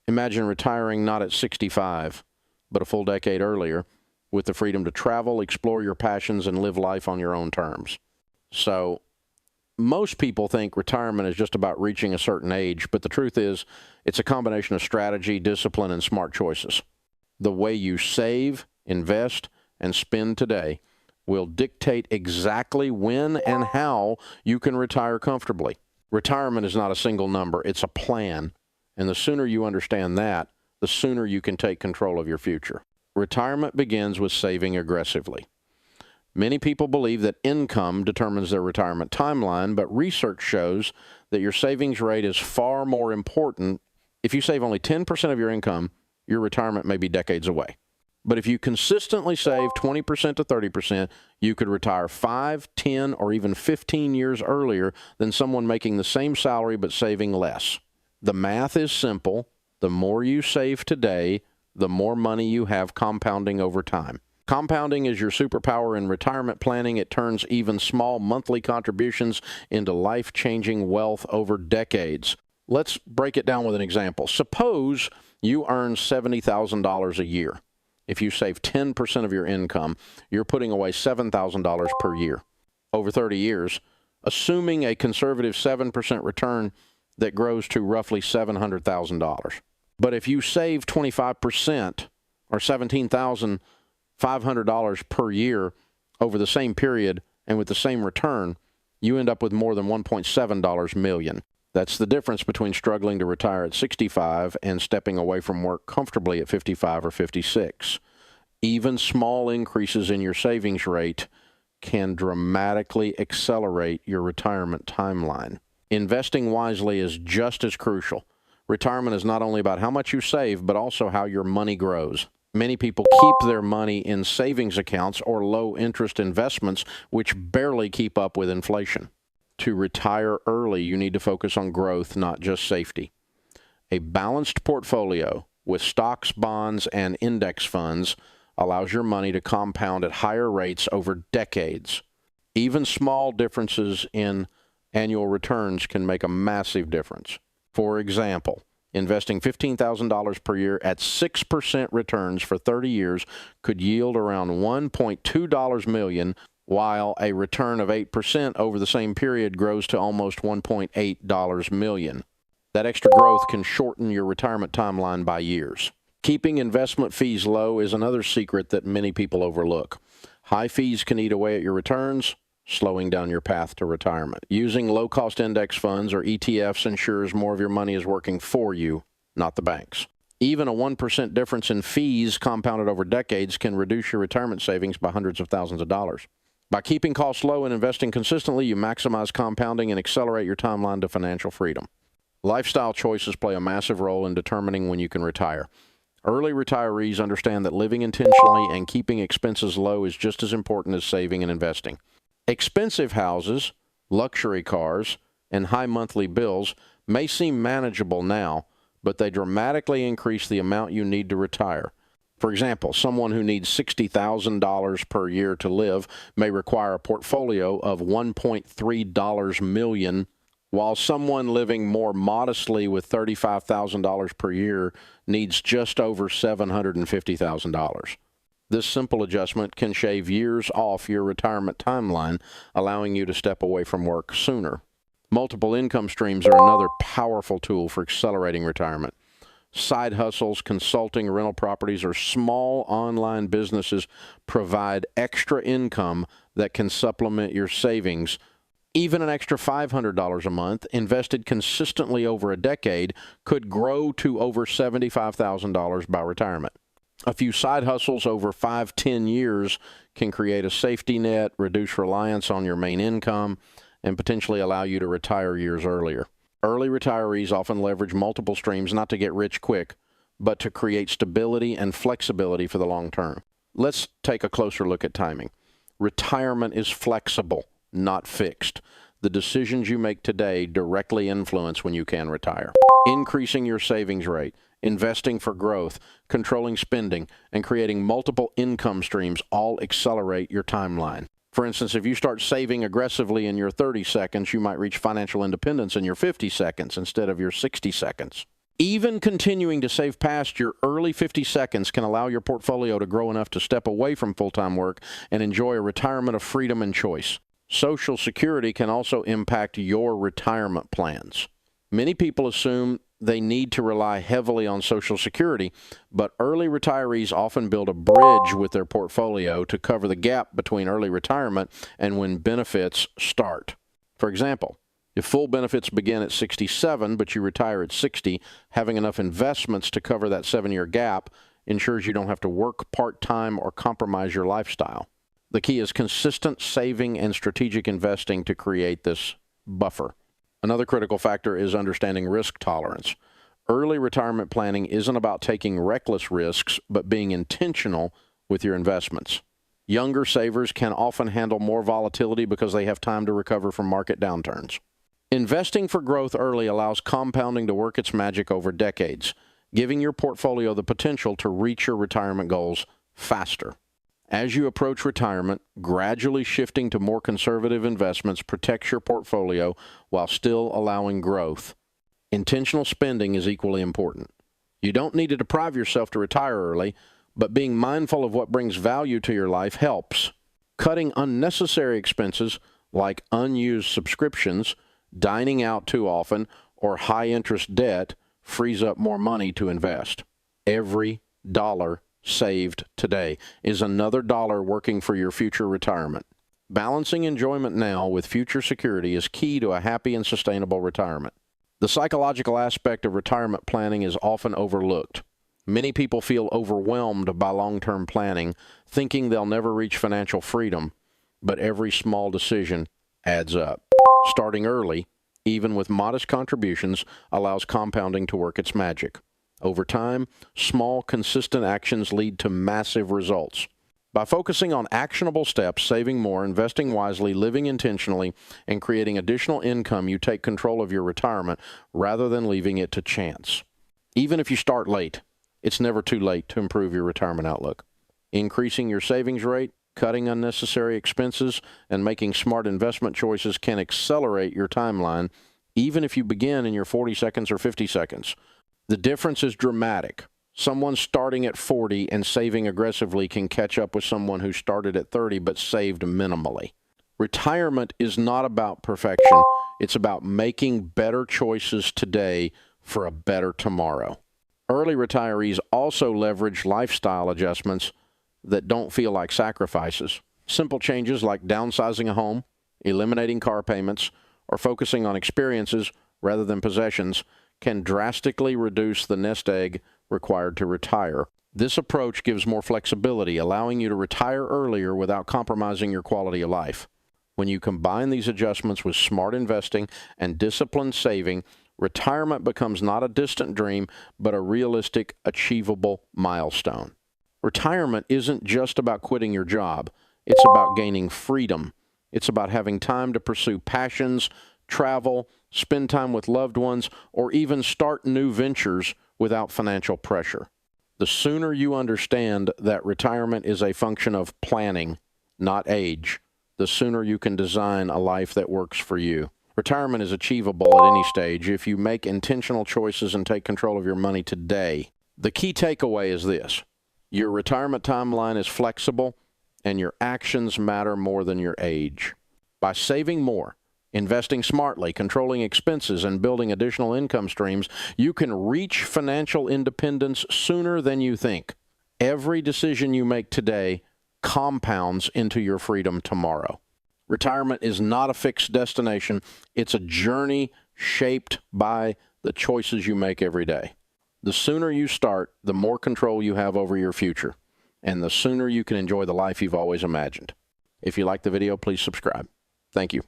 Imagine retiring not at 65, but a full decade earlier, with the freedom to travel, explore your passions, and live life on your own terms. So most people think retirement is just about reaching a certain age, but the truth is it's a combination of strategy, discipline, and smart choices. The way you save, invest, and spend today will dictate exactly when and how you can retire comfortably. Retirement is not a single number, it's a plan. And the sooner you understand that, the sooner you can take control of your future. Retirement begins with saving aggressively. Many people believe that income determines their retirement timeline, but research shows that your savings rate is far more important. If you save only 10% of your income, your retirement may be decades away. But if you consistently save 20% to 30%, you could retire 5, 10, or even 15 years earlier than someone making the same salary but saving less. The math is simple. The more you save today, the more money you have compounding over time. Compounding is your superpower in retirement planning. It turns even small monthly contributions into life-changing wealth over decades. Let's break it down with an example. Suppose you earn $70,000 a year. If you save 10% of your income, you're putting away $7,000 per year. Over 30 years, assuming a conservative 7% return that grows to roughly $700,000. But if you save 25% or $17,500 per year over the same period and with the same return, you end up with more than $1.7 million. That's the difference between struggling to retire at 65 and stepping away from work comfortably at 55 or 56. Even small increases in your savings rate can dramatically accelerate your retirement timeline. Investing wisely is just as crucial. Retirement is not only about how much you save, but also how your money grows. Many people keep their money in savings accounts or low-interest investments, which barely keep up with inflation. To retire early, you need to focus on growth, not just safety. A balanced portfolio with stocks, bonds, and index funds allows your money to compound at higher rates over decades. Even small differences in annual returns can make a massive difference. For example, investing $15,000 per year at 6% returns for 30 years could yield around $1.2 million, while a return of 8% over the same period grows to almost $1.8 million. That extra growth can shorten your retirement timeline by years. Keeping investment fees low is another secret that many people overlook. High fees can eat away at your returns, slowing down your path to retirement. Using low-cost index funds or ETFs ensures more of your money is working for you, not the banks. Even a 1% difference in fees compounded over decades can reduce your retirement savings by hundreds of thousands of dollars. By keeping costs low and investing consistently, you maximize compounding and accelerate your timeline to financial freedom. Lifestyle choices play a massive role in determining when you can retire. Early retirees understand that living intentionally and keeping expenses low is just as important as saving and investing. Expensive houses, luxury cars, and high monthly bills may seem manageable now, but they dramatically increase the amount you need to retire. For example, someone who needs $60,000 per year to live may require a portfolio of $1.3 million, while someone living more modestly with $35,000 per year needs just over $750,000. This simple adjustment can shave years off your retirement timeline, allowing you to step away from work sooner. Multiple income streams are another powerful tool for accelerating retirement. Side hustles, consulting, rental properties, or small online businesses provide extra income that can supplement your savings. Even an extra $500 a month, invested consistently over a decade, could grow to over $75,000 by retirement. A few side hustles over 5-10 years can create a safety net, reduce reliance on your main income, and potentially allow you to retire years earlier. Early retirees often leverage multiple streams not to get rich quick, but to create stability and flexibility for the long term. Let's take a closer look at timing. Retirement is flexible, not fixed. The decisions you make today directly influence when you can retire. Increasing your savings rate, investing for growth, controlling spending, and creating multiple income streams all accelerate your timeline. For instance, if you start saving aggressively in your 30 seconds, you might reach financial independence in your 50 seconds instead of your 60 seconds. Even continuing to save past your early 50 seconds can allow your portfolio to grow enough to step away from full-time work and enjoy a retirement of freedom and choice. Social Security can also impact your retirement plans. Many people assume they need to rely heavily on Social Security, but early retirees often build a bridge with their portfolio to cover the gap between early retirement and when benefits start. For example, if full benefits begin at 67, but you retire at 60, having enough investments to cover that 7-year gap ensures you don't have to work part-time or compromise your lifestyle. The key is consistent saving and strategic investing to create this buffer. Another critical factor is understanding risk tolerance. Early retirement planning isn't about taking reckless risks, but being intentional with your investments. Younger savers can often handle more volatility because they have time to recover from market downturns. Investing for growth early allows compounding to work its magic over decades, giving your portfolio the potential to reach your retirement goals faster. As you approach retirement, gradually shifting to more conservative investments protects your portfolio while still allowing growth. Intentional spending is equally important. You don't need to deprive yourself to retire early, but being mindful of what brings value to your life helps. Cutting unnecessary expenses like unused subscriptions, dining out too often, or high-interest debt frees up more money to invest. Every dollar saved today is another dollar working for your future retirement. Balancing enjoyment now with future security is key to a happy and sustainable retirement. The psychological aspect of retirement planning is often overlooked. Many people feel overwhelmed by long-term planning, thinking they'll never reach financial freedom, but every small decision adds up. Starting early, even with modest contributions, allows compounding to work its magic. Over time, small, consistent actions lead to massive results. By focusing on actionable steps, saving more, investing wisely, living intentionally, and creating additional income, you take control of your retirement rather than leaving it to chance. Even if you start late, it's never too late to improve your retirement outlook. Increasing your savings rate, cutting unnecessary expenses, and making smart investment choices can accelerate your timeline, even if you begin in your 40 seconds or 50 seconds. The difference is dramatic. Someone starting at 40 and saving aggressively can catch up with someone who started at 30 but saved minimally. Retirement is not about perfection. It's about making better choices today for a better tomorrow. Early retirees also leverage lifestyle adjustments that don't feel like sacrifices. Simple changes like downsizing a home, eliminating car payments, or focusing on experiences rather than possessions can drastically reduce the nest egg required to retire. This approach gives more flexibility, allowing you to retire earlier without compromising your quality of life. When you combine these adjustments with smart investing and disciplined saving, retirement becomes not a distant dream, but a realistic, achievable milestone. Retirement isn't just about quitting your job. It's about gaining freedom. It's about having time to pursue passions, travel, spend time with loved ones, or even start new ventures without financial pressure. The sooner you understand that retirement is a function of planning, not age, the sooner you can design a life that works for you. Retirement is achievable at any stage if you make intentional choices and take control of your money today. The key takeaway is this: your retirement timeline is flexible, and your actions matter more than your age. By saving more, investing smartly, controlling expenses, and building additional income streams, you can reach financial independence sooner than you think. Every decision you make today compounds into your freedom tomorrow. Retirement is not a fixed destination. It's a journey shaped by the choices you make every day. The sooner you start, the more control you have over your future, and the sooner you can enjoy the life you've always imagined. If you like the video, please subscribe. Thank you.